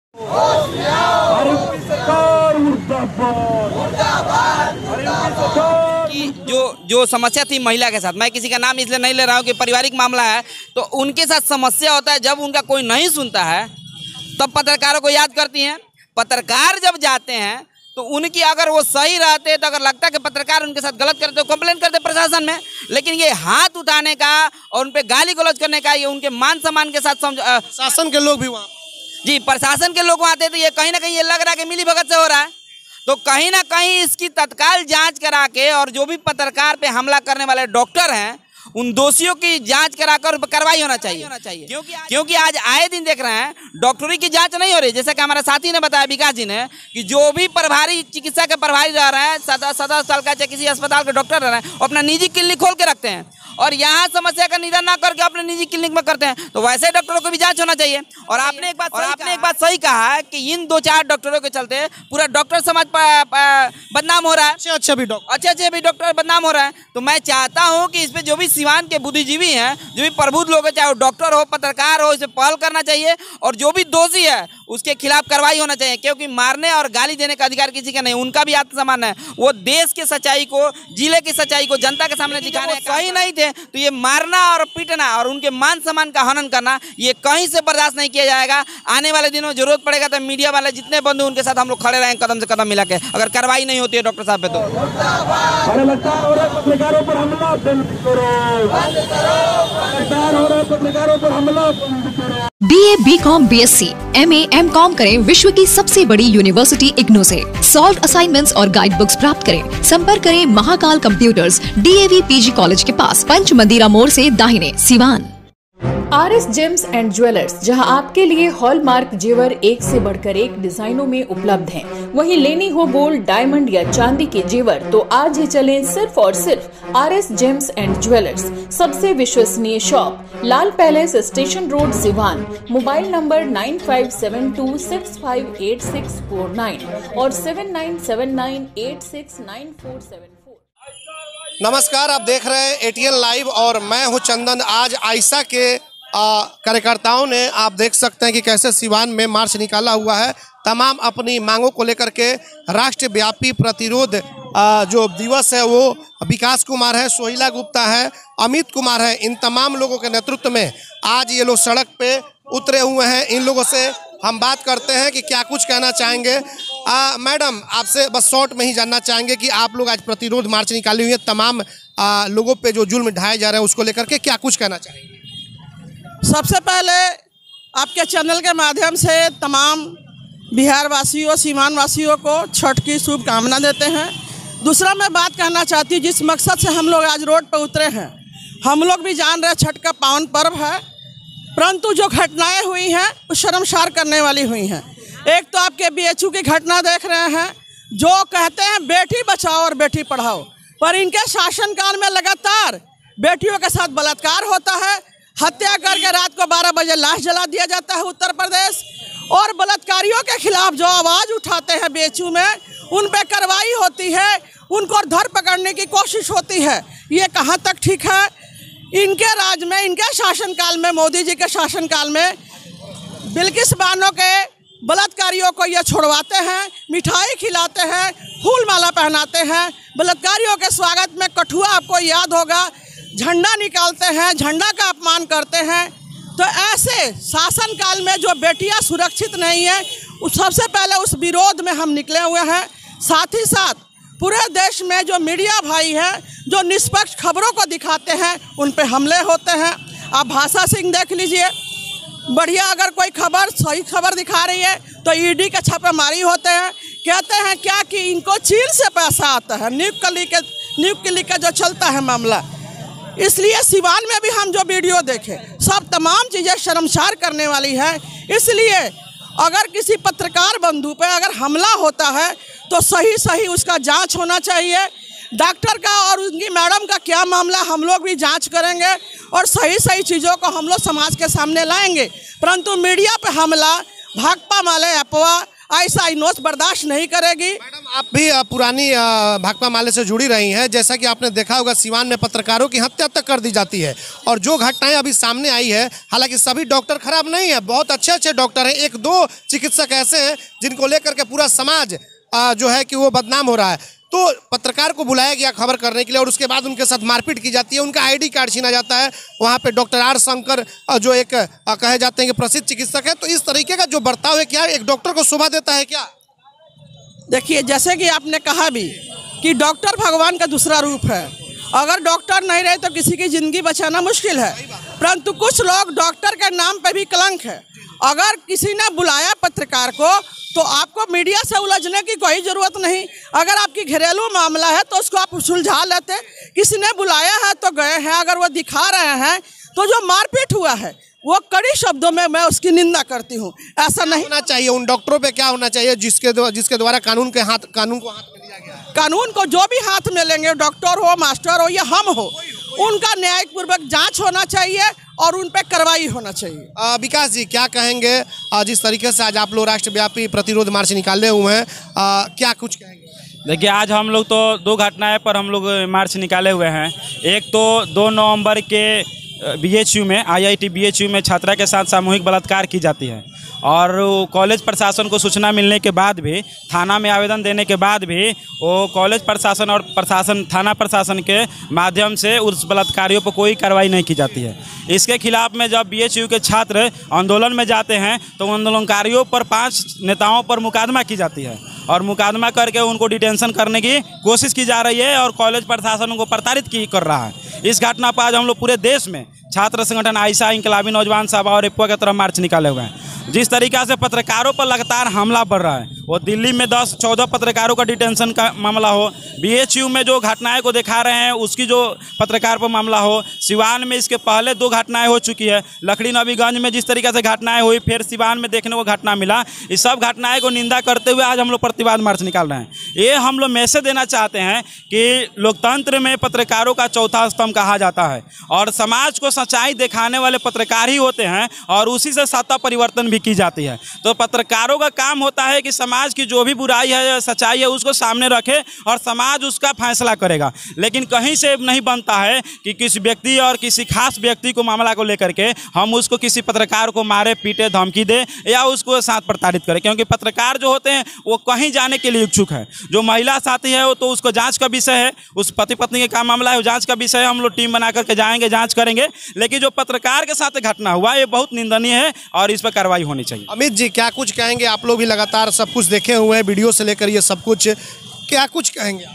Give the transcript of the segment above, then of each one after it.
कि जो समस्या थी महिला के साथ, मैं किसी का नाम इसलिए नहीं ले रहा हूँ कि पारिवारिक मामला है, तो उनके साथ समस्या होता है। जब उनका कोई नहीं सुनता है तब पत्रकारों को याद करती हैं। पत्रकार जब जाते हैं तो उनकी अगर वो सही रहते तो अगर लगता है कि पत्रकार उनके साथ गलत करते तो कंप्लेंट करते प्रशासन में। लेकिन ये हाथ उठाने का और उन पे गाली गलौज करने का, ये उनके मान सम्मान के साथ शासन के लोग भी वहाँ, जी प्रशासन के लोग आते, तो ये कहीं ना कहीं ये लग रहा है कि मिली भगत से हो रहा है। तो कहीं ना कहीं इसकी तत्काल जांच करा के, और जो भी पत्रकार पे हमला करने वाले डॉक्टर हैं उन दोषियों की जांच कराकर कार्रवाई होना चाहिए। क्योंकि आज आए दिन देख रहे हैं डॉक्टरी की जांच नहीं हो रही। जैसे कि हमारा साथी ने बताया, विकास जी ने, कि जो भी प्रभारी चिकित्सा के प्रभारी रह रहे हैं, 17 साल का, चाहे किसी अस्पताल के डॉक्टर रह रहे हैं, वो अपना निजी क्लिनिक खोल के रखते हैं और यहाँ समस्या का निदान ना करके अपने निजी क्लिनिक में करते हैं। तो वैसे डॉक्टरों को भी जांच होना चाहिए। और आपने एक बात सही कहा है कि इन 2-4 डॉक्टरों के चलते पूरा डॉक्टर समाज बदनाम हो रहा है। अच्छे भी डॉक्टर बदनाम हो रहा है। तो मैं चाहता हूँ कि इस पे जो भी सिवान के बुद्धिजीवी हैं, जो भी प्रबुद्ध लोग हैं, चाहे वो डॉक्टर हो, पत्रकार हो, इसे पहल करना चाहिए और जो भी दोषी है उसके खिलाफ कार्रवाई होना चाहिए। क्योंकि मारने और गाली देने का अधिकार किसी का नहीं, उनका भी आत्मसम्मान है। वो देश की सच्चाई को, जिले की सच्चाई को जनता के सामने दिखाने सही नहीं थे, तो ये मारना और पीटना और उनके मान सम्मान का हनन करना, ये कहीं से बर्दाश्त नहीं किया जाएगा। आने वाले दिनों में जरूरत पड़ेगा तो मीडिया वाले जितने बंधु उनके साथ हम लोग खड़े रहेंगे, कदम से कदम मिला के, अगर कार्रवाई नहीं होती है डॉक्टर साहब पे तो। BA, BCom, BSc, MA, MCom करें विश्व की सबसे बड़ी यूनिवर्सिटी इग्नू से। सॉल्व असाइनमेंट्स और गाइड बुक्स प्राप्त करें। संपर्क करें Mahakal computers, DAV PG college के पास, पंच मंदिरा मोड़ से दाहिने, Siwan. RS James and jewellers, जहां आपके लिए हॉलमार्क जेवर एक से बढ़कर एक डिजाइनों में उपलब्ध हैं। वहीं लेनी हो गोल्ड, डायमंड या चांदी के जेवर, तो आज ही चलें सिर्फ और सिर्फ RS जेम्स एंड ज्वेलर्स। सबसे विश्वसनीय शॉप, लाल palace, station road, Siwan. Mobile number 9572658649 और 7979869474। नमस्कार, आप देख रहे हैं ATN लाइव और मैं हूं चंदन। आज आयशा के कार्यकर्ताओं ने, आप देख सकते हैं कि कैसे सिवान में मार्च निकाला हुआ है। तमाम अपनी मांगों को लेकर के राष्ट्रव्यापी प्रतिरोध जो दिवस है वो विकास कुमार है, सोहिला गुप्ता है, अमित कुमार है, इन तमाम लोगों के नेतृत्व में आज ये लोग सड़क पे उतरे हुए हैं। इन लोगों से हम बात करते हैं कि क्या कुछ कहना चाहेंगे। मैडम, आपसे बस शॉर्ट में ही जानना चाहेंगे कि आप लोग आज प्रतिरोध मार्च निकाली हुई है, तमाम लोगों पे जो जुल्म ढाए जा रहे हैं उसको लेकर के क्या कुछ कहना चाहेंगे? सबसे पहले आपके चैनल के माध्यम से तमाम बिहार वासियों, सीमान वासियों को छठ की शुभकामना देते हैं। दूसरा मैं बात कहना चाहती हूँ, जिस मकसद से हम लोग आज रोड पर उतरे हैं, हम लोग भी जान रहे छठ का पावन पर्व है, परंतु जो घटनाएं हुई हैं वो शर्मसार करने वाली हुई हैं। एक तो आपके BHU की घटना देख रहे हैं, जो कहते हैं बेटी बचाओ और बेटी पढ़ाओ, पर इनके शासनकाल में लगातार बेटियों के साथ बलात्कार होता है, हत्या करके रात को 12 बजे लाश जला दिया जाता है उत्तर प्रदेश। और बलात्कारियों के खिलाफ जो आवाज़ उठाते हैं BHU में, उन पे कार्रवाई होती है, उनको धर पकड़ने की कोशिश होती है। ये कहाँ तक ठीक है? इनके राज में, इनके शासनकाल में, मोदी जी के शासनकाल में बिल्किस बानो के बलात्कारियों को ये छोड़वाते हैं, मिठाई खिलाते हैं, फूल माला पहनाते हैं। बलात्कारियों के स्वागत में कठुआ, आपको याद होगा, झंडा निकालते हैं, झंडा का अपमान करते हैं। तो ऐसे शासनकाल में जो बेटियां सुरक्षित नहीं है, उस सबसे पहले उस विरोध में हम निकले हुए हैं। साथ ही साथ पूरे देश में जो मीडिया भाई हैं, जो निष्पक्ष खबरों को दिखाते हैं, उन पे हमले होते हैं। आप भाषा सिंह देख लीजिए, बढ़िया अगर कोई खबर, सही खबर दिखा रही है तो ED के छापेमारी होते हैं। कहते हैं क्या कि इनको चीन से पैसा आता है, न्यूज़ क्लिक का जो चलता है मामला। इसलिए सिवान में भी हम जो वीडियो देखे, सब तमाम चीज़ें शर्मसार करने वाली है। इसलिए अगर किसी पत्रकार बंधु पे अगर हमला होता है तो सही उसका जांच होना चाहिए। डॉक्टर का और उनकी मैडम का क्या मामला, हम लोग भी जांच करेंगे और सही चीज़ों को हम लोग समाज के सामने लाएंगे। परंतु मीडिया पे हमला, भाकपा माले अफवाह, ऐसा इनोस बर्दाश्त नहीं करेगी। मैडम, आप भी पुरानी भाकपा माले से जुड़ी रही हैं। जैसा कि आपने देखा होगा, सिवान में पत्रकारों की हत्या तक कर दी जाती है और जो घटनाएं अभी सामने आई है, हालांकि सभी डॉक्टर खराब नहीं है, बहुत अच्छे अच्छे डॉक्टर हैं। एक दो चिकित्सक ऐसे हैं जिनको लेकर के पूरा समाज जो है कि वो बदनाम हो रहा है। तो पत्रकार को बुलाया गया खबर करने के लिए और उसके बाद उनके साथ मारपीट की जाती है, उनका आईडी कार्ड छीना जाता है। वहाँ पे डॉक्टर आर शंकर जो एक कहे जाते हैं कि प्रसिद्ध चिकित्सक है, तो इस तरीके का जो बर्ताव है, क्या एक डॉक्टर को शोभा देता है क्या? देखिए, जैसे कि आपने कहा भी कि डॉक्टर भगवान का दूसरा रूप है। अगर डॉक्टर नहीं रहे तो किसी की ज़िंदगी बचाना मुश्किल है, परंतु कुछ लोग डॉक्टर के नाम पे भी कलंक है। अगर किसी ने बुलाया पत्रकार को तो आपको मीडिया से उलझने की कोई ज़रूरत नहीं। अगर आपकी घरेलू मामला है तो उसको आप सुलझा लेते। किसी ने बुलाया है तो गए हैं। अगर वो दिखा रहे हैं तो जो मारपीट हुआ है वो कड़ी शब्दों में मैं उसकी निंदा करती हूँ। ऐसा नहीं होना चाहिए। उन डॉक्टरों पे क्या होना चाहिए जिसके द्वारा कानून को हाथ में लिया गया है? कानून को जो भी हाथ में लेंगे, डॉक्टर हो, मास्टर हो या हम हो, उनका न्यायपूर्वक जांच होना चाहिए और उन पर कार्रवाई होना चाहिए। विकास जी, क्या कहेंगे जिस तरीके से आज आप लोग राष्ट्रव्यापी प्रतिरोध मार्च निकाले हुए हैं, क्या कुछ कहेंगे? देखिए, आज हम लोग तो दो घटनाएं पर हम लोग मार्च निकाले हुए हैं। एक तो 2 नवंबर के BHU में, IIT BHU में छात्रा के साथ सामूहिक बलात्कार की जाती है और कॉलेज प्रशासन को सूचना मिलने के बाद भी, थाना में आवेदन देने के बाद भी वो कॉलेज प्रशासन और थाना प्रशासन के माध्यम से उस बलात्कारियों पर कोई कार्रवाई नहीं की जाती है। इसके खिलाफ में जब BHU के छात्र आंदोलन में जाते हैं तो आंदोलनकारियों पर 5 नेताओं पर मुकदमा की जाती है और मुकदमा करके उनको डिटेंशन करने की कोशिश की जा रही है और कॉलेज प्रशासन उनको प्रताड़ित कर रहा है। इस घटना पर आज हम लोग पूरे देश में छात्र संगठन आइसा, इंकलाबी नौजवान सभा और एपुआ की तरफ मार्च निकाले हुए हैं। जिस तरीक़ा से पत्रकारों पर लगातार हमला बढ़ रहा है, वो दिल्ली में 10-14 पत्रकारों का डिटेंशन का मामला हो, BHU में जो घटनाएं को दिखा रहे हैं उसकी जो पत्रकार पर मामला हो, सिवान में इसके पहले 2 घटनाएं हो चुकी है, लखड़ी नबीगंज में जिस तरीक़े से घटनाएं हुई, फिर सिवान में देखने को घटना मिला। इस सब घटनाएं को निंदा करते हुए आज हम लोग प्रतिवाद मार्च निकाल रहे हैं। ये हम लोग मैसेज देना चाहते हैं कि लोकतंत्र में पत्रकारों का चौथा स्तंभ कहा जाता है और समाज को सच्चाई दिखाने वाले पत्रकार ही होते हैं और उसी से सत्ता परिवर्तन भी की जाती है। तो पत्रकारों का काम होता है कि समाज की जो भी बुराई है या सच्चाई है उसको सामने रखे और समाज उसका फैसला करेगा। लेकिन कहीं से नहीं बनता है कि किसी व्यक्ति और किसी खास व्यक्ति को मामला को लेकर के हम उसको किसी पत्रकार को मारे, पीटे, धमकी दे या उसको साथ प्रताड़ित करें, क्योंकि पत्रकार जो होते हैं वो कहीं जाने के लिए इच्छुक है। जो महिला साथी है वो तो उसको जाँच का विषय है, उस पति पत्नी का मामला है, वो जाँच का विषय है। हम लोग टीम बना करके जाएंगे, जाँच करेंगे। लेकिन जो पत्रकार के साथ घटना हुआ ये बहुत निंदनीय है और इस पर कार्रवाई होनी चाहिए। अमित जी, क्या कुछ कहेंगे? आप लोग भी लगातार सब कुछ देखे हुए हैं, वीडियो से लेकर ये सब कुछ, क्या कुछ कहेंगे?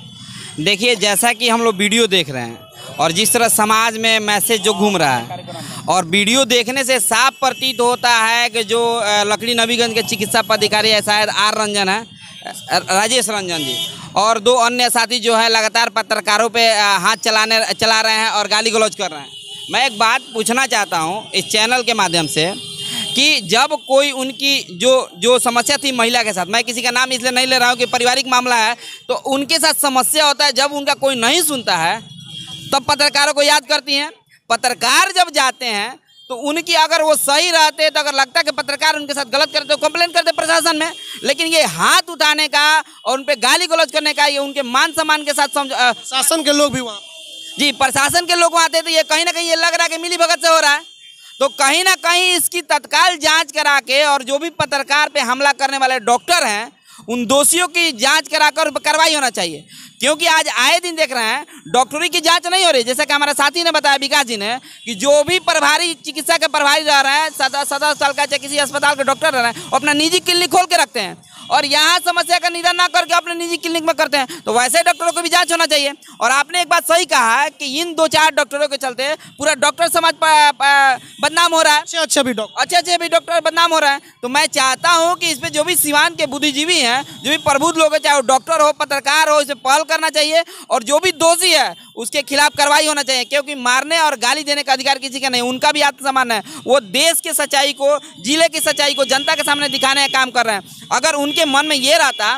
देखिए, जैसा कि हम लोग वीडियो देख रहे हैं और जिस तरह समाज में मैसेज जो घूम रहा है और वीडियो देखने से साफ प्रतीत होता है कि जो लकड़ी नबीगंज के चिकित्सा पदाधिकारी है, शायद राजेश रंजन जी और 2 अन्य साथी जो है लगातार पत्रकारों पे हाथ चला रहे हैं और गाली गलौज कर रहे हैं। मैं एक बात पूछना चाहता हूं इस चैनल के माध्यम से कि जब कोई उनकी जो समस्या थी महिला के साथ, मैं किसी का नाम इसलिए नहीं ले रहा हूं कि पारिवारिक मामला है, तो उनके साथ समस्या होता है, जब उनका कोई नहीं सुनता है तब पत्रकारों को याद करती हैं। पत्रकार जब जाते हैं तो उनकी अगर वो सही रहते तो अगर लगता है कि पत्रकार उनके साथ गलत करते तो कंप्लेन करते प्रशासन में। लेकिन ये हाथ उठाने का और उन पर गाली गलौज करने का, ये उनके मान सम्मान के साथ शासन के लोग भी वहाँ, जी प्रशासन के लोग आते, तो ये कहीं ना कहीं ये लग रहा है कि मिली भगत से हो रहा है। तो कहीं ना कहीं इसकी तत्काल जांच करा के और जो भी पत्रकार पे हमला करने वाले डॉक्टर हैं उन दोषियों की जांच कराकर कार्रवाई होना चाहिए। क्योंकि आज आए दिन देख रहे हैं डॉक्टरी की जांच नहीं हो रही। जैसा कि हमारे साथी ने बताया, विकास जी ने, कि जो भी प्रभारी चिकित्सा के प्रभारी रह रहे हैं, 17 साल का चाहे किसी अस्पताल के डॉक्टर रह रहे हैं, वो अपना निजी क्लिनिक खोल के रखते हैं और यहाँ समस्या का निदान ना करके अपने निजी क्लिनिक में करते हैं। तो वैसे डॉक्टरों को भी जांच होना चाहिए। और आपने एक बात सही कहा है कि इन 2-4 डॉक्टरों के चलते पूरा डॉक्टर समाज बदनाम हो रहा है। अच्छे भी डॉक्टर बदनाम हो रहा है। तो मैं चाहता हूँ कि इस पर जो भी सिवान के बुद्धिजीवी हैं, जो भी प्रबुद्ध लोग हैं, चाहे वो डॉक्टर हो, पत्रकार हो, इसे पहल करना चाहिए और जो भी दोषी है उसके खिलाफ कार्रवाई होना चाहिए। क्योंकि मारने और गाली देने का अधिकार किसी का नहीं, उनका भी आत्मसम्मान है। वो देश की सच्चाई को, जिले की सच्चाई को जनता के सामने दिखाने का काम कर रहे हैं। अगर उनके मन में ये रहता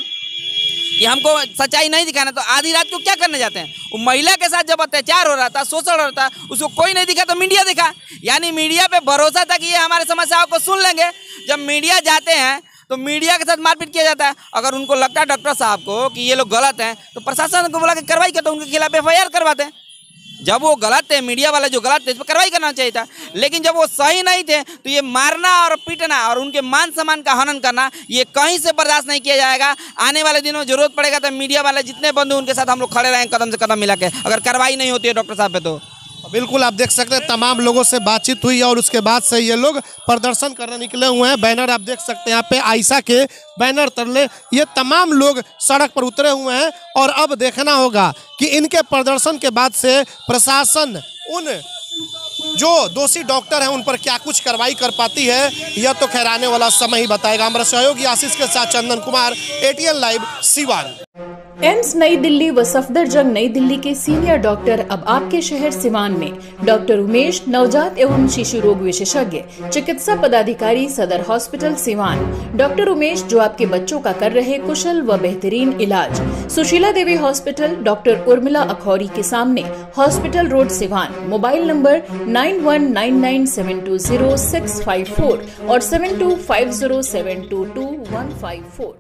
कि हमको सच्चाई नहीं दिखाना, तो आधी रात को क्या करने जाते हैं? वो महिला के साथ जब अत्याचार हो रहा था, शोषण हो रहा था, उसको कोई नहीं दिखा तो मीडिया दिखा। यानी मीडिया पे भरोसा था कि ये हमारे समस्याओं को सुन लेंगे। जब मीडिया जाते हैं तो मीडिया के साथ मारपीट किया जाता है। अगर उनको लगता है डॉक्टर साहब को कि ये लोग गलत हैं तो प्रशासन को बुला के कार्रवाई करते, उनके खिलाफ FIR करवाते हैं। जब वो गलत थे, मीडिया वाले जो गलत थे, इस पर कार्रवाई करना चाहिए था। लेकिन जब वो सही नहीं थे तो ये मारना और पीटना और उनके मान सम्मान का हनन करना ये कहीं से बर्दाश्त नहीं किया जाएगा। आने वाले दिनों में जरूरत पड़ेगा तो मीडिया वाले जितने बंधु उनके साथ हम लोग खड़े रहेंगे कदम से कदम मिला के, अगर कार्रवाई नहीं होती है डॉक्टर साहब पे तो। बिल्कुल, आप देख सकते हैं तमाम लोगों से बातचीत हुई और उसके बाद से ये लोग प्रदर्शन करने निकले हुए हैं। बैनर आप देख सकते हैं यहाँ पे आयशा के बैनर तरले, ये तमाम लोग सड़क पर उतरे हुए हैं। और अब देखना होगा कि इनके प्रदर्शन के बाद से प्रशासन उन जो दोषी डॉक्टर हैं उन पर क्या कुछ कार्रवाई कर पाती है, यह तो खैर आने वाला समय ही बताएगा। हमारा सहयोगी आशीष के साथ Chandan Kumar, ATN live, Siwan. AIIMS New Delhi व सफदरजंग नई दिल्ली के सीनियर डॉक्टर अब आपके शहर सिवान में। डॉक्टर उमेश, नवजात एवं शिशु रोग विशेषज्ञ, चिकित्सा पदाधिकारी, सदर हॉस्पिटल सिवान। डॉक्टर उमेश जो आपके बच्चों का कर रहे कुशल व बेहतरीन इलाज। सुशीला देवी हॉस्पिटल, डॉक्टर उर्मिला अखौरी के सामने, hospital road Siwan. Mobile number 9199720654 और 7250722154।